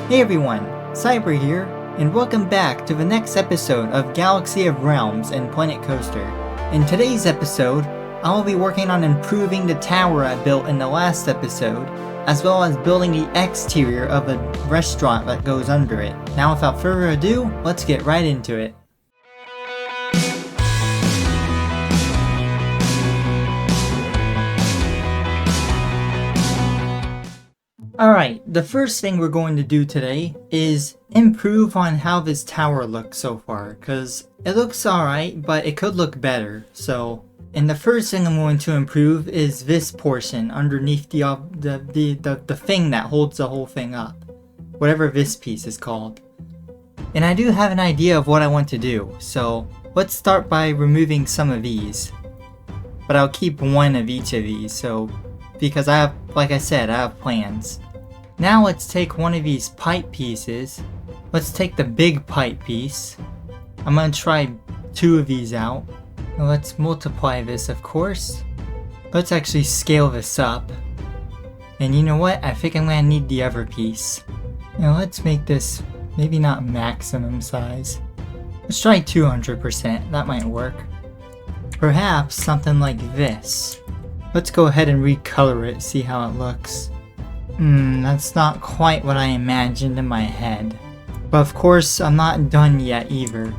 Hey everyone, Cyber here, and welcome back to the next episode of Galaxy of Realms and Planet Coaster. In today's episode, I will be working on improving the tower I built in the last episode, as well as building the exterior of a restaurant that goes under it. Now without further ado, let's get right into it. Alright, the first thing we're going to do today is improve on how this tower looks so far, because it looks alright, but it could look better. And the first thing I'm going to improve is this portion underneath the thing that holds the whole thing up, whatever this piece is called. And I do have an idea of what I want to do, so let's start by removing some of these. But I'll keep one of each of these, because I have, like I said, I have plans. Now let's take one of these pipe pieces. Let's take the big pipe piece. I'm gonna try two of these out. Now let's multiply this, of course. Let's actually scale this up. And you know what? I think I'm gonna need the other piece. Now let's make this maybe not maximum size. Let's try 200%, that might work. Perhaps something like this. Let's go ahead and recolor it, see how it looks. That's not quite what I imagined in my head. But of course, I'm not done yet either.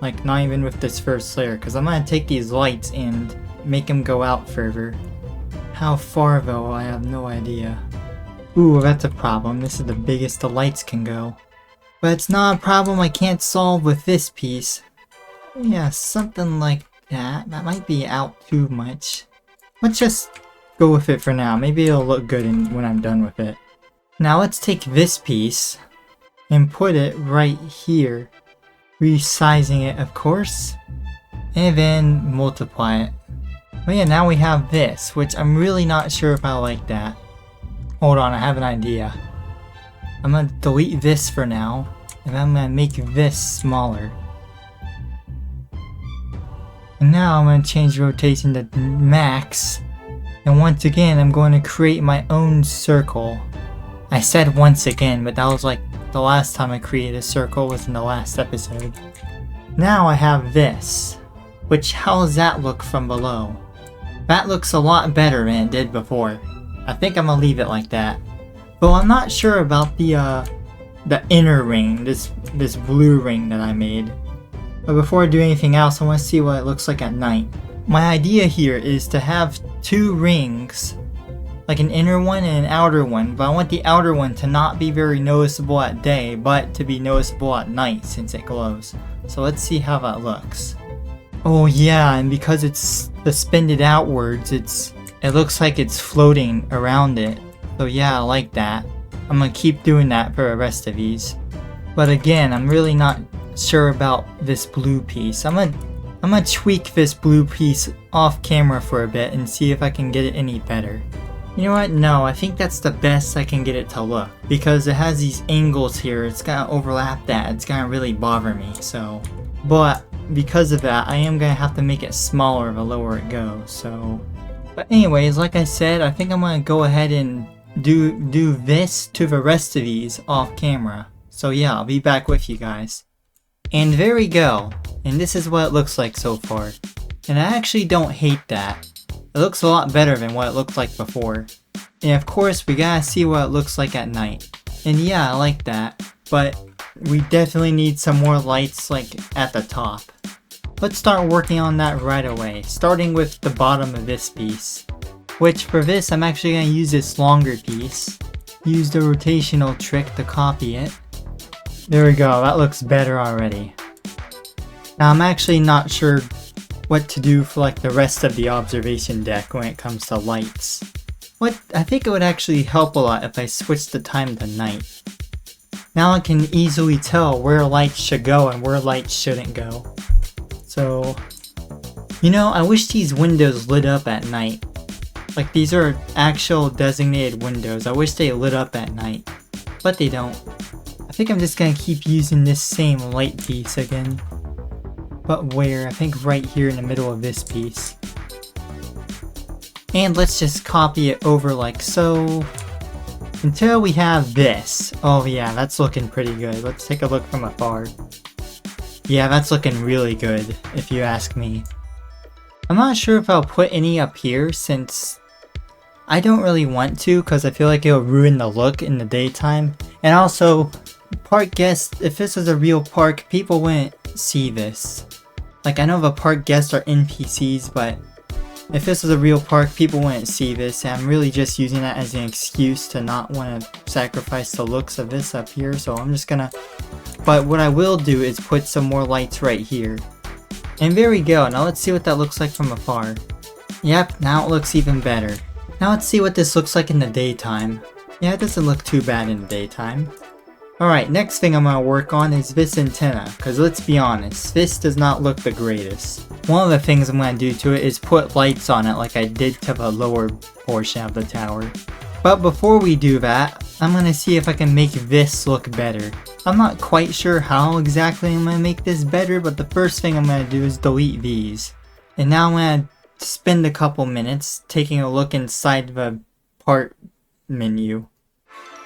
Like, not even with this first layer, because I'm gonna take these lights and make them go out further. How far though, I have no idea. Ooh, that's a problem. This is the biggest the lights can go. But it's not a problem I can't solve with this piece. Yeah, something like that. That might be out too much. Let's just go with it for now. Maybe it'll look good when I'm done with it. Now let's take this piece and put it right here. Resizing it, of course. And then multiply it. But yeah, now we have this, which I'm really not sure if I like that. Hold on, I have an idea. I'm gonna delete this for now, and I'm gonna make this smaller. And now I'm going to change rotation to max. And once again, I'm going to create my own circle. I said once again, but that was like the last time I created a circle was in the last episode. Now I have this. Which, how does that look from below? That looks a lot better than it did before. I think I'm going to leave it like that. But I'm not sure about the inner ring, this blue ring that I made. But before I do anything else, I want to see what it looks like at night. My idea here is to have two rings, like an inner one and an outer one, but I want the outer one to not be very noticeable at day, but to be noticeable at night since it glows. So let's see how that looks. Oh yeah, and because it's suspended outwards, it looks like it's floating around it. So yeah, I like that. I'm gonna keep doing that for the rest of these. But again, I'm really not sure about this blue piece. I'm gonna tweak this blue piece off camera for a bit and see if I can get it any better. You know what? No, I think that's the best I can get it to look. Because it has these angles here, it's gonna overlap that. It's gonna really bother me, so. But because of that, I am gonna have to make it smaller the lower it goes, so. But anyways, like I said, I think I'm gonna go ahead and do this to the rest of these off camera. So yeah, I'll be back with you guys. And there we go, and this is what it looks like so far. And I actually don't hate that. It looks a lot better than what it looked like before. And of course, we gotta see what it looks like at night. And yeah, I like that, but we definitely need some more lights like at the top. Let's start working on that right away, starting with the bottom of this piece. Which for this, I'm actually gonna use this longer piece. Use the rotational trick to copy it. There we go, that looks better already. Now I'm actually not sure what to do for like the rest of the observation deck when it comes to lights. I think it would actually help a lot if I switched the time to night. Now I can easily tell where lights should go and where lights shouldn't go. So, you know, I wish these windows lit up at night. Like these are actual designated windows, I wish they lit up at night. But they don't. I think I'm just gonna keep using this same light piece again. But where? I think right here in the middle of this piece. And let's just copy it over like so. Until we have this. Oh yeah, that's looking pretty good. Let's take a look from afar. Yeah, that's looking really good, if you ask me. I'm not sure if I'll put any up here since I don't really want to, because I feel like it'll ruin the look in the daytime. And also, park guests, if this was a real park, people wouldn't see this. Like, I know the park guests are NPCs, but if this was a real park, people wouldn't see this. And I'm really just using that as an excuse to not want to sacrifice the looks of this up here. So I'm just gonna... But what I will do is put some more lights right here. And there we go. Now let's see what that looks like from afar. Yep, now it looks even better. Now let's see what this looks like in the daytime. Yeah, it doesn't look too bad in the daytime. Alright, next thing I'm going to work on is this antenna, because let's be honest, this does not look the greatest. One of the things I'm going to do to it is put lights on it like I did to the lower portion of the tower. But before we do that, I'm going to see if I can make this look better. I'm not quite sure how exactly I'm going to make this better, but the first thing I'm going to do is delete these. And now I'm going to spend a couple minutes taking a look inside the part menu.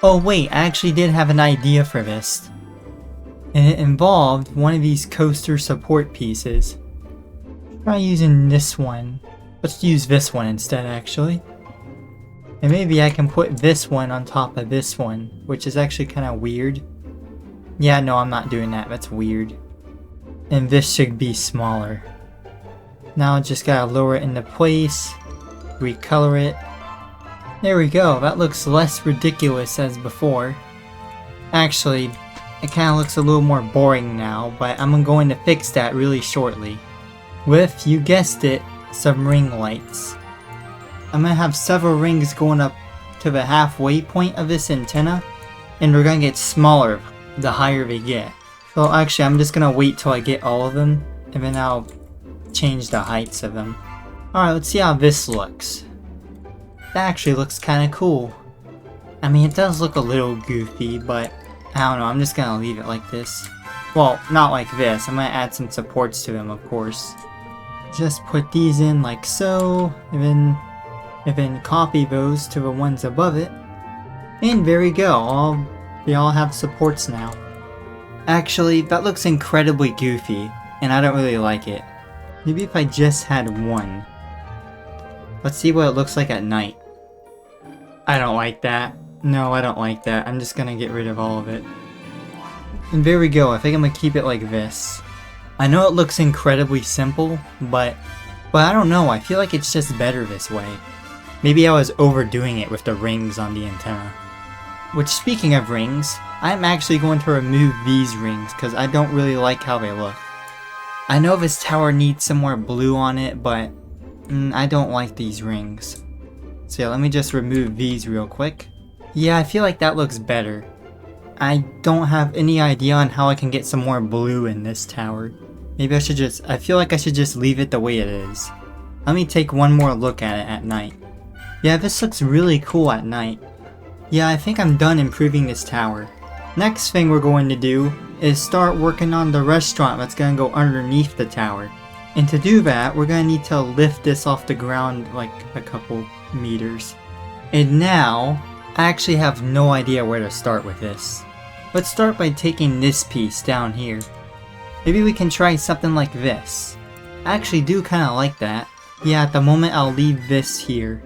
Oh wait, I actually did have an idea for this. And it involved one of these coaster support pieces. Try using this one. Let's use this one instead actually. And maybe I can put this one on top of this one, which is actually kind of weird. Yeah, no, I'm not doing that. That's weird. And this should be smaller. Now I just gotta lower it into place, recolor it. There we go. That looks less ridiculous as before. Actually, it kind of looks a little more boring now, but I'm going to fix that really shortly. With, you guessed it, some ring lights. I'm gonna have several rings going up to the halfway point of this antenna, and they're gonna get smaller the higher they get. So actually, I'm just gonna wait till I get all of them, and then I'll change the heights of them. Alright, let's see how this looks. That actually looks kind of cool. I mean, it does look a little goofy, but I don't know, I'm just gonna leave it like this. Well, not like this. I'm gonna add some supports to them, of course. Just put these in like so, and then copy those to the ones above it. And there we go, they all have supports now. Actually, that looks incredibly goofy, and I don't really like it. Maybe if I just had one. Let's see what it looks like at night. I don't like that. No, I don't like that. I'm just gonna get rid of all of it. And there we go. I think I'm gonna keep it like this. I know it looks incredibly simple, but I don't know. I feel like it's just better this way. Maybe I was overdoing it with the rings on the antenna. Which, speaking of rings, I'm actually going to remove these rings because I don't really like how they look. I know this tower needs some more blue on it, but I don't like these rings. So yeah, let me just remove these real quick. Yeah, I feel like that looks better. I don't have any idea on how I can get some more blue in this tower. Maybe I feel like I should just leave it the way it is. Let me take one more look at it at night. Yeah, this looks really cool at night. Yeah, I think I'm done improving this tower. Next thing we're going to do is start working on the restaurant that's going to go underneath the tower. And to do that, we're going to need to lift this off the ground like a couple meters. And now, I actually have no idea where to start with this. Let's start by taking this piece down here. Maybe we can try something like this. I actually do kind of like that. Yeah, at the moment I'll leave this here.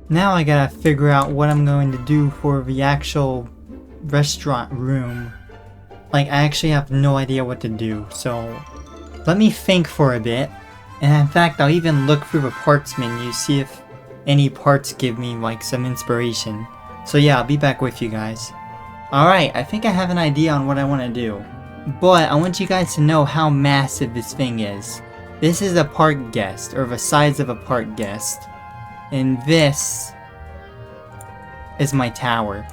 Now I gotta figure out what I'm going to do for the actual restaurant room. Like, I actually have no idea what to do, so let me think for a bit. And in fact, I'll even look through the parts menu, see if any parts give me like some inspiration. So yeah, I'll be back with you guys. Alright, I think I have an idea on what I want to do. But I want you guys to know how massive this thing is. This is a park guest, or the size of a park guest. And this is my tower.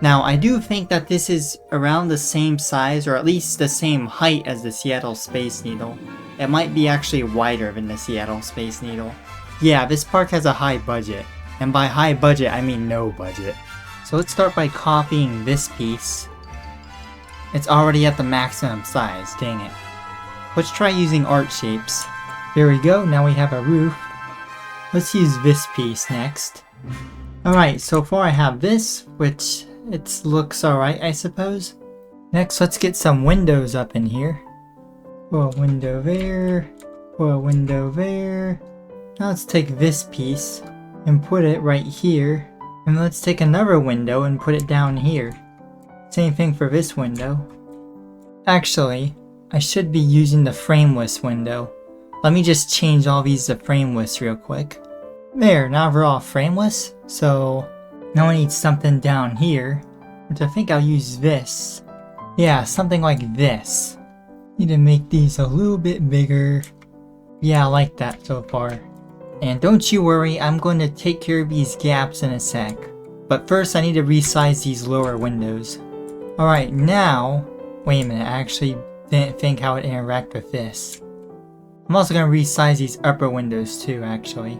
Now, I do think that this is around the same size, or at least the same height as the Seattle Space Needle. It might be actually wider than the Seattle Space Needle. Yeah, this park has a high budget. And by high budget, I mean no budget. So let's start by copying this piece. It's already at the maximum size, dang it. Let's try using art shapes. There we go, now we have a roof. Let's use this piece next. Alright, so far I have this, which it looks alright, I suppose. Next, let's get some windows up in here. Put a window there, put a window there. Now let's take this piece and put it right here. And let's take another window and put it down here. Same thing for this window. Actually, I should be using the frameless window. Let me just change all these to frameless real quick. There, now they're all frameless. So now I need something down here, which I think I'll use this. Yeah, something like this. Need to make these a little bit bigger. Yeah, I like that so far. And don't you worry, I'm going to take care of these gaps in a sec. But first I need to resize these lower windows. Alright, now... Wait a minute, I actually didn't think how it would interact with this. I'm also going to resize these upper windows too, actually.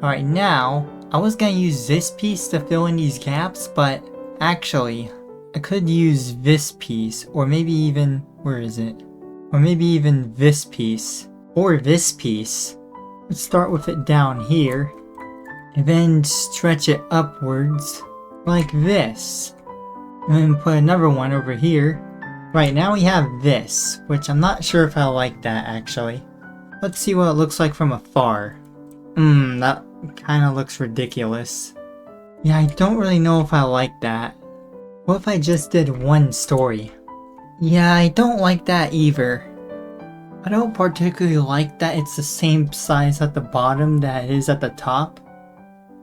Alright, now, I was going to use this piece to fill in these gaps, but actually, I could use this piece, or maybe even... Where is it? Or maybe even this piece, or this piece. Let's start with it down here, and then stretch it upwards, like this. And then put another one over here. Right, now we have this, which I'm not sure if I like that actually. Let's see what it looks like from afar. That kinda looks ridiculous. Yeah, I don't really know if I like that. What if I just did one story? Yeah, I don't like that either. I don't particularly like that it's the same size at the bottom that it is at the top.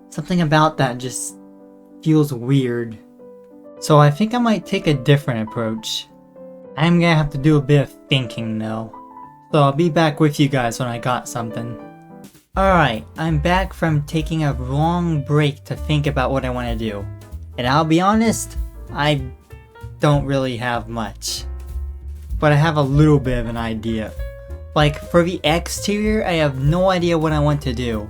Something about that just feels weird. So I think I might take a different approach. I'm gonna have to do a bit of thinking though. So I'll be back with you guys when I got something. Alright, I'm back from taking a long break to think about what I want to do. And I'll be honest, I don't really have much. But I have a little bit of an idea. Like, for the exterior, I have no idea what I want to do.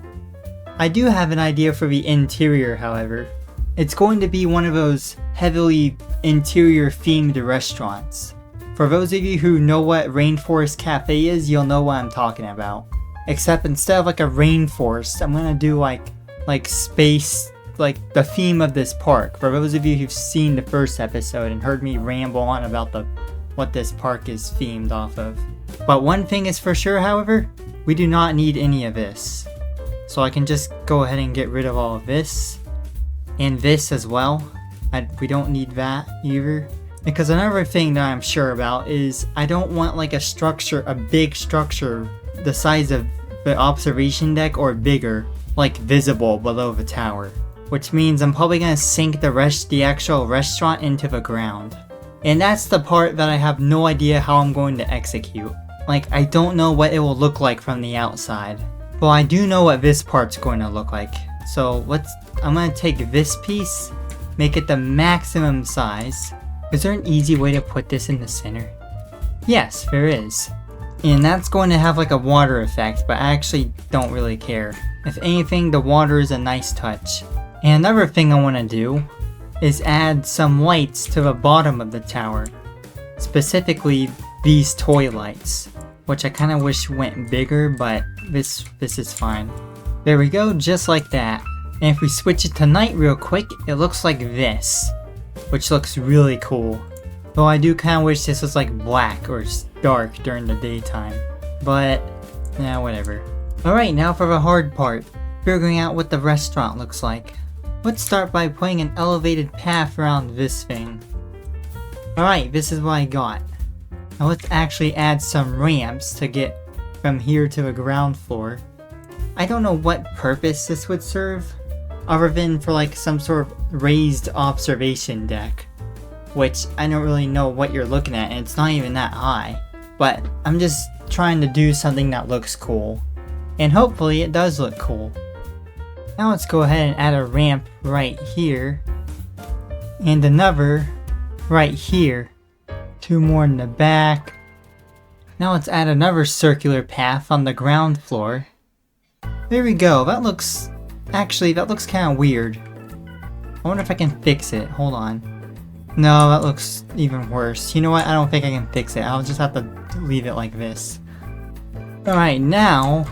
I do have an idea for the interior, however. It's going to be one of those heavily interior themed restaurants. For those of you who know what Rainforest Cafe is, you'll know what I'm talking about. Except instead of like a rainforest, I'm gonna do like space, like the theme of this park. For those of you who've seen the first episode and heard me ramble on about what this park is themed off of. But one thing is for sure, however, we do not need any of this. So I can just go ahead and get rid of all of this. And this as well. We don't need that either. Because another thing that I'm sure about is I don't want like a big structure the size of the observation deck or bigger, like visible below the tower. Which means I'm probably gonna sink the actual restaurant into the ground. And that's the part that I have no idea how I'm going to execute. Like, I don't know what it will look like from the outside. Well, I do know what this part's going to look like. So I'm gonna take this piece, make it the maximum size. Is there an easy way to put this in the center? Yes, there is. And that's going to have like a water effect, but I actually don't really care. If anything, the water is a nice touch. And another thing I want to do is add some lights to the bottom of the tower. Specifically, these toy lights, which I kind of wish went bigger, but this is fine. There we go, just like that. And if we switch it to night real quick, it looks like this, which looks really cool. Though I do kind of wish this was like black or dark during the daytime. But, yeah, whatever. Alright, now for the hard part. Figuring out what the restaurant looks like. Let's start by putting an elevated path around this thing. Alright, this is what I got. Now let's actually add some ramps to get from here to the ground floor. I don't know what purpose this would serve, other than for like some sort of raised observation deck. Which I don't really know what you're looking at, and it's not even that high. But I'm just trying to do something that looks cool. And hopefully it does look cool. Now let's go ahead and add a ramp right here. And another right here. 2 more in the back. Now let's add another circular path on the ground floor. There we go, that looks kind of weird. I wonder if I can fix it, hold on. No, that looks even worse. You know what, I don't think I can fix it, I'll just have to leave it like this. Alright, now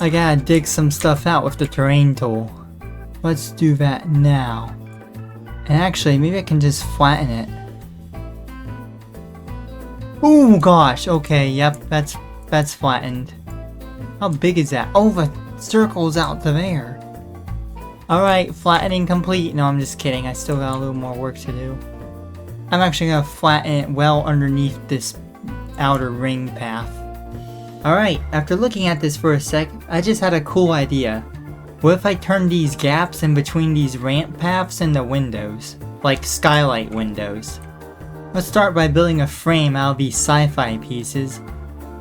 I gotta dig some stuff out with the terrain tool. Let's do that now. And actually, maybe I can just flatten it. Oh gosh, okay, yep, that's flattened. How big is that? Oh, the circle's out to there. Alright, flattening complete. No, I'm just kidding, I still got a little more work to do. I'm actually gonna flatten it well underneath this outer ring path. Alright, after looking at this for a sec, I just had a cool idea. What if I turn these gaps in between these ramp paths into windows? Like skylight windows. Let's start by building a frame out of these sci-fi pieces.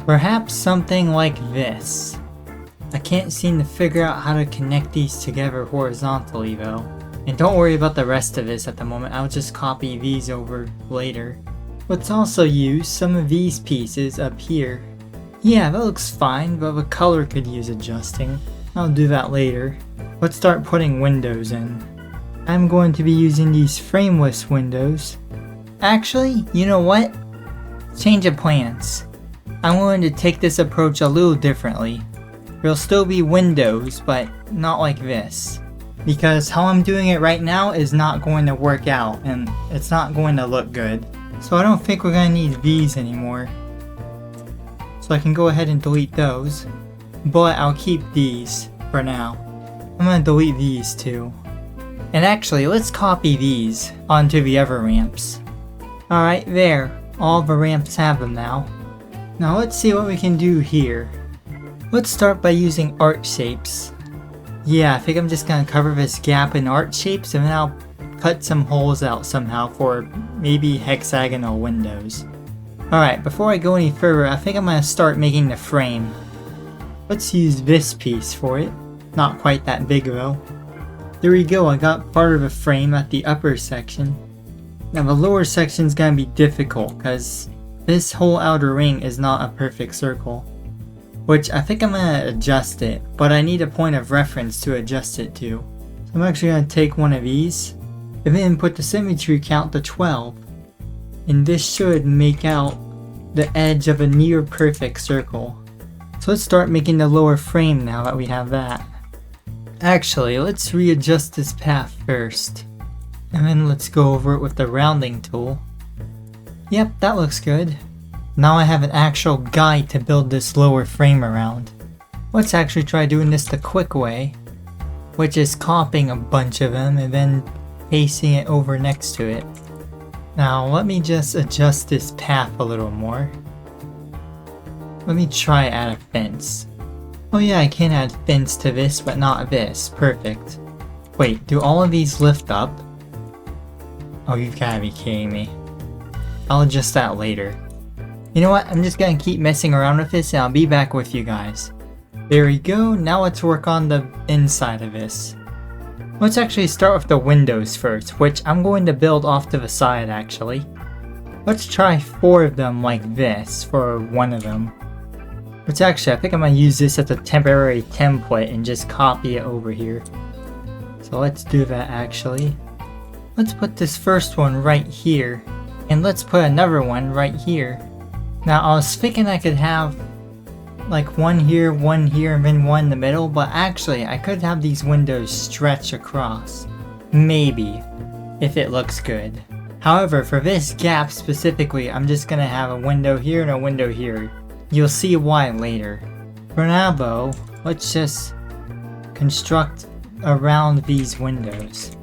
Perhaps something like this. I can't seem to figure out how to connect these together horizontally though. And don't worry about the rest of this at the moment, I'll just copy these over later. Let's also use some of these pieces up here. Yeah, that looks fine, but the color could use adjusting. I'll do that later. Let's start putting windows in. I'm going to be using these frameless windows. Actually, you know what? Change of plans. I'm going to take this approach a little differently. There'll still be windows, but not like this. Because how I'm doing it right now is not going to work out, and it's not going to look good. So I don't think we're going to need these anymore. So I can go ahead and delete those. But I'll keep these for now. I'm going to delete these too. And actually, let's copy these onto the other ramps. Alright, there. All the ramps have them now. Now let's see what we can do here. Let's start by using art shapes. Yeah, I think I'm just going to cover this gap in art shapes and then I'll cut some holes out somehow for maybe hexagonal windows. Alright, before I go any further, I think I'm going to start making the frame. Let's use this piece for it. Not quite that big though. There we go, I got part of the frame at the upper section. Now the lower section is going to be difficult because this whole outer ring is not a perfect circle. Which I think I'm going to adjust it, but I need a point of reference to adjust it to. So I'm actually going to take one of these and then put the symmetry count to 12. And this should make out the edge of a near perfect circle. So let's start making the lower frame now that we have that. Actually, let's readjust this path first. And then let's go over it with the rounding tool. Yep, that looks good. Now I have an actual guide to build this lower frame around. Let's actually try doing this the quick way, which is copying a bunch of them and then pasting it over next to it. Now let me just adjust this path a little more. Let me try add a fence. Oh yeah, I can add fence to this, but not this. Perfect. Wait, do all of these lift up? Oh, you've gotta be kidding me. I'll adjust that later. You know what, I'm just gonna keep messing around with this and I'll be back with you guys. There we go, now let's work on the inside of this. Let's actually start with the windows first, which I'm going to build off to the side actually. Let's try 4 of them like this for one of them. Which actually, I think I'm going to use this as a temporary template and just copy it over here. So let's do that actually. Let's put this first one right here. And let's put another one right here. Now I was thinking I could have like one here, and then one in the middle, but actually I could have these windows stretch across. Maybe, if it looks good. However, for this gap specifically, I'm just gonna have a window here and a window here. You'll see why later. For now though, let's just construct around these windows.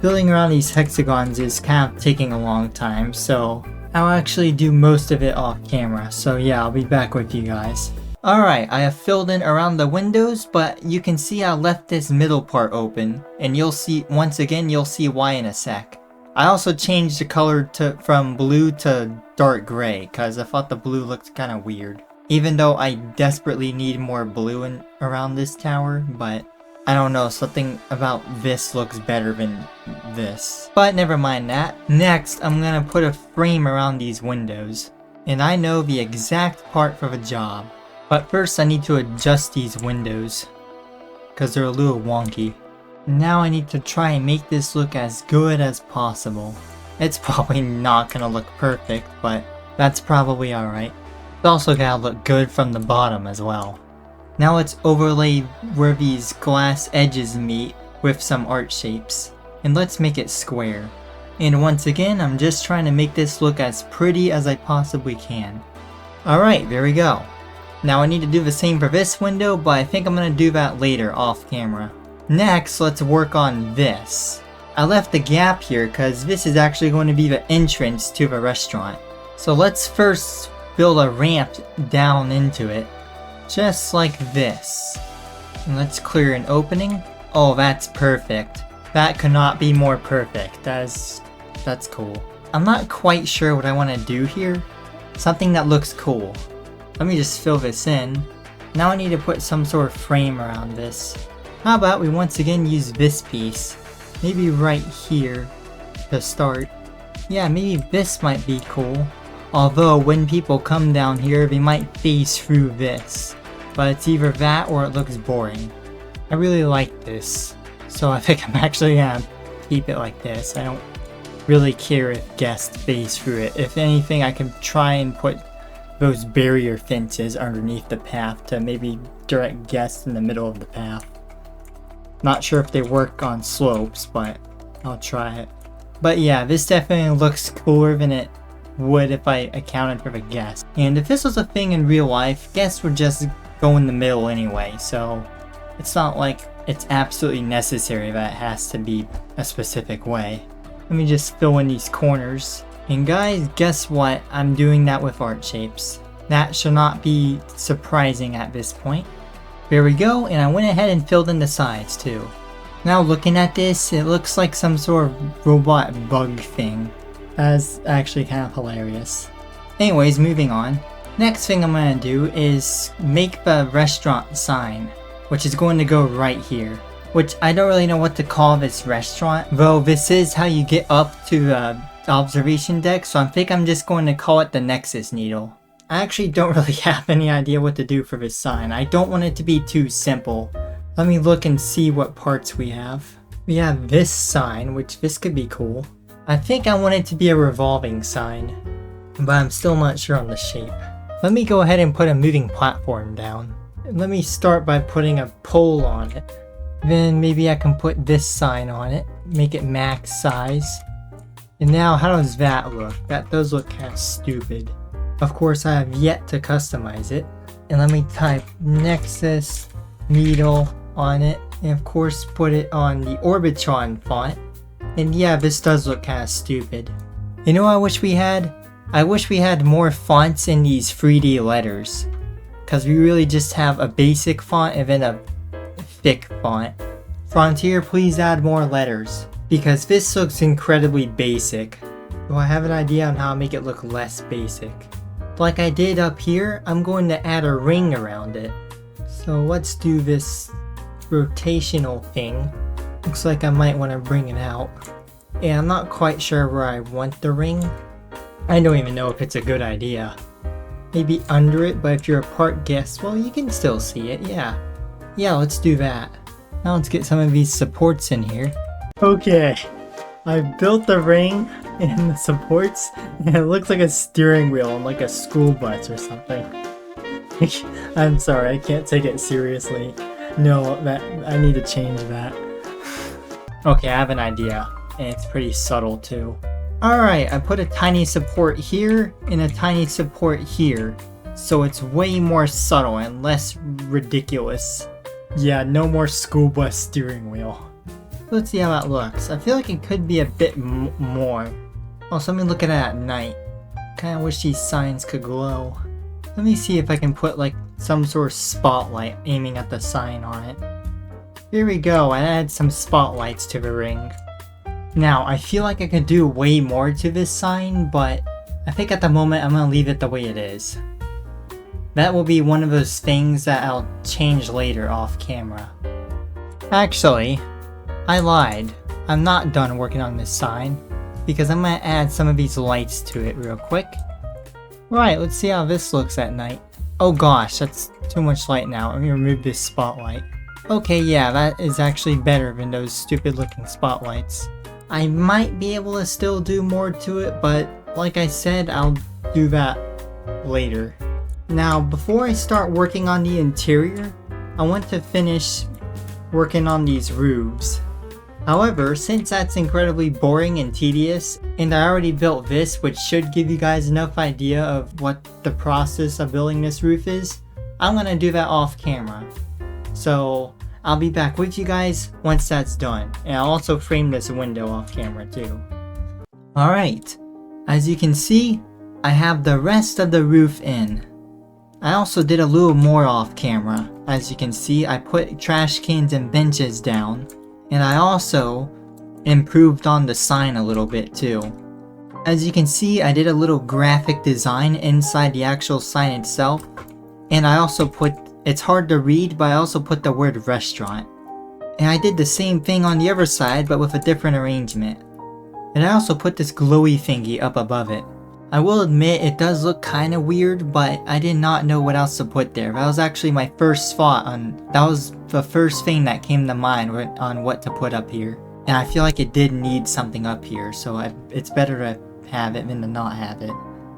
Building around these hexagons is kind of taking a long time, so I'll actually do most of it off camera, so yeah, I'll be back with you guys. Alright, I have filled in around the windows, but you can see I left this middle part open, and you'll see, once again, you'll see why in a sec. I also changed the color from blue to dark gray, because I thought the blue looked kind of weird. Even though I desperately need more blue around this tower, but I don't know, something about this looks better than this. But never mind that. Next, I'm gonna put a frame around these windows. And I know the exact part for the job. But first I need to adjust these windows, because they're a little wonky. Now I need to try and make this look as good as possible. It's probably not gonna look perfect, but that's probably alright. It's also gotta look good from the bottom as well. Now let's overlay where these glass edges meet with some art shapes. And let's make it square. And once again, I'm just trying to make this look as pretty as I possibly can. Alright, there we go. Now I need to do the same for this window, but I think I'm going to do that later off camera. Next, let's work on this. I left the gap here because this is actually going to be the entrance to the restaurant. So let's first build a ramp down into it, just like this. And let's clear an opening. Oh, that's perfect. That could not be more perfect. That's cool. I'm not quite sure what I want to do here. Something that looks cool. Let me just fill this in. Now I need to put some sort of frame around this. How about we once again use this piece? Maybe right here to start. Yeah, maybe this might be cool. Although when people come down here, they might phase through this. But it's either that or it looks boring. I really like this. So I think I'm actually gonna keep it like this. I don't really care if guests phase through it. If anything, I can try and put those barrier fences underneath the path to maybe direct guests in the middle of the path. Not sure if they work on slopes, but I'll try it. But yeah, this definitely looks cooler than it would if I accounted for the guests. And if this was a thing in real life, guests would just go in the middle anyway, so it's not like it's absolutely necessary that it has to be a specific way. Let me just fill in these corners. And guys, guess what? I'm doing that with art shapes. That should not be surprising at this point. There we go, and I went ahead and filled in the sides too. Now looking at this, it looks like some sort of robot bug thing. That's actually kind of hilarious. Anyways, moving on. Next thing I'm going to do is make the restaurant sign, which is going to go right here. Which I don't really know what to call this restaurant, though this is how you get up to the observation deck, so I think I'm just going to call it the Nexus Needle. I actually don't really have any idea what to do for this sign. I don't want it to be too simple. Let me look and see what parts we have. We have this sign, which this could be cool. I think I want it to be a revolving sign, but I'm still not sure on the shape. Let me go ahead and put a moving platform down. Let me start by putting a pole on it. Then maybe I can put this sign on it, make it max size. And now how does that look? That does look kind of stupid. Of course, I have yet to customize it. And let me type Nexus Needle on it. And of course, put it on the Orbitron font. And yeah, this does look kind of stupid. You know what I wish we had? I wish we had more fonts in these 3D letters. Because we really just have a basic font and then a thick font. Frontier, please add more letters. Because this looks incredibly basic. Do I have an idea on how to make it look less basic? Like I did up here, I'm going to add a ring around it. So let's do this rotational thing. Looks like I might want to bring it out. And I'm not quite sure where I want the ring. I don't even know if it's a good idea. Maybe under it, but if you're a park guest, well, you can still see it, yeah. Yeah, let's do that. Now let's get some of these supports in here. Okay, I built the ring and the supports, and it looks like a steering wheel on like a school bus or something. I'm sorry, I can't take it seriously. No, I need to change that. Okay, I have an idea, and it's pretty subtle too. Alright, I put a tiny support here and a tiny support here, so it's way more subtle and less ridiculous. Yeah, no more school bus steering wheel. Let's see how that looks. I feel like it could be a bit more. Also, let me look at it at night. Kinda wish these signs could glow. Let me see if I can put like some sort of spotlight aiming at the sign on it. Here we go, I added some spotlights to the ring. Now, I feel like I could do way more to this sign, but I think at the moment I'm gonna leave it the way it is. That will be one of those things that I'll change later off camera. Actually, I lied. I'm not done working on this sign, because I'm gonna add some of these lights to it real quick. Right, let's see how this looks at night. Oh gosh, that's too much light now. Let me remove this spotlight. Okay, yeah, that is actually better than those stupid looking spotlights. I might be able to still do more to it, but like I said, I'll do that later. Now, before I start working on the interior, I want to finish working on these roofs. However, since that's incredibly boring and tedious, and I already built this, which should give you guys enough idea of what the process of building this roof is, I'm gonna do that off camera. So I'll be back with you guys once that's done, and I'll also frame this window off camera too. Alright, as you can see, I have the rest of the roof in. I also did a little more off camera. As you can see, I put trash cans and benches down. And I also improved on the sign a little bit too. As you can see, I did a little graphic design inside the actual sign itself. And I also put, it's hard to read, but I also put the word restaurant. And I did the same thing on the other side, but with a different arrangement. And I also put this glowy thingy up above it. I will admit it does look kinda weird, but I did not know what else to put there. That was actually my first thought that was the first thing that came to mind on what to put up here. And I feel like it did need something up here, so it's better to have it than to not have it.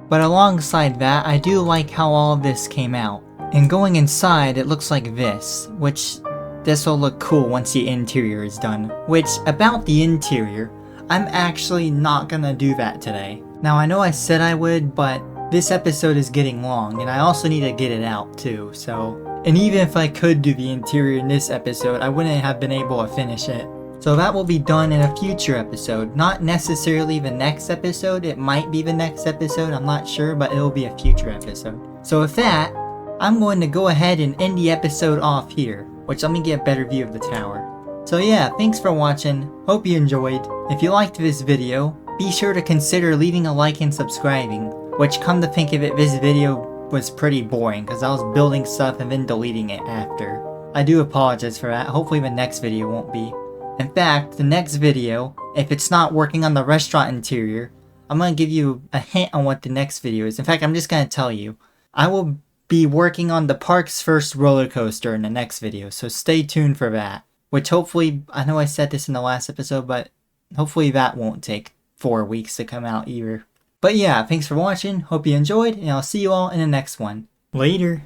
But alongside that, I do like how all of this came out. And going inside, it looks like this, which this will look cool once the interior is done. Which, about the interior, I'm actually not gonna do that today. Now I know I said I would, but this episode is getting long and I also need to get it out too, so... And even if I could do the interior in this episode, I wouldn't have been able to finish it. So that will be done in a future episode. Not necessarily the next episode, it might be the next episode, I'm not sure, but it'll be a future episode. So with that, I'm going to go ahead and end the episode off here, which let me get a better view of the tower. So yeah, thanks for watching, hope you enjoyed. If you liked this video, be sure to consider leaving a like and subscribing, which come to think of it, this video was pretty boring because I was building stuff and then deleting it after. I do apologize for that, hopefully the next video won't be. In fact, the next video, if it's not working on the restaurant interior, I'm going to give you a hint on what the next video is. In fact, I'm just going to tell you. I will be working on the park's first roller coaster in the next video, so stay tuned for that. Which hopefully, I know I said this in the last episode, but hopefully that won't take 4 weeks to come out either. But yeah, thanks for watching, hope you enjoyed, and I'll see you all in the next one. Later!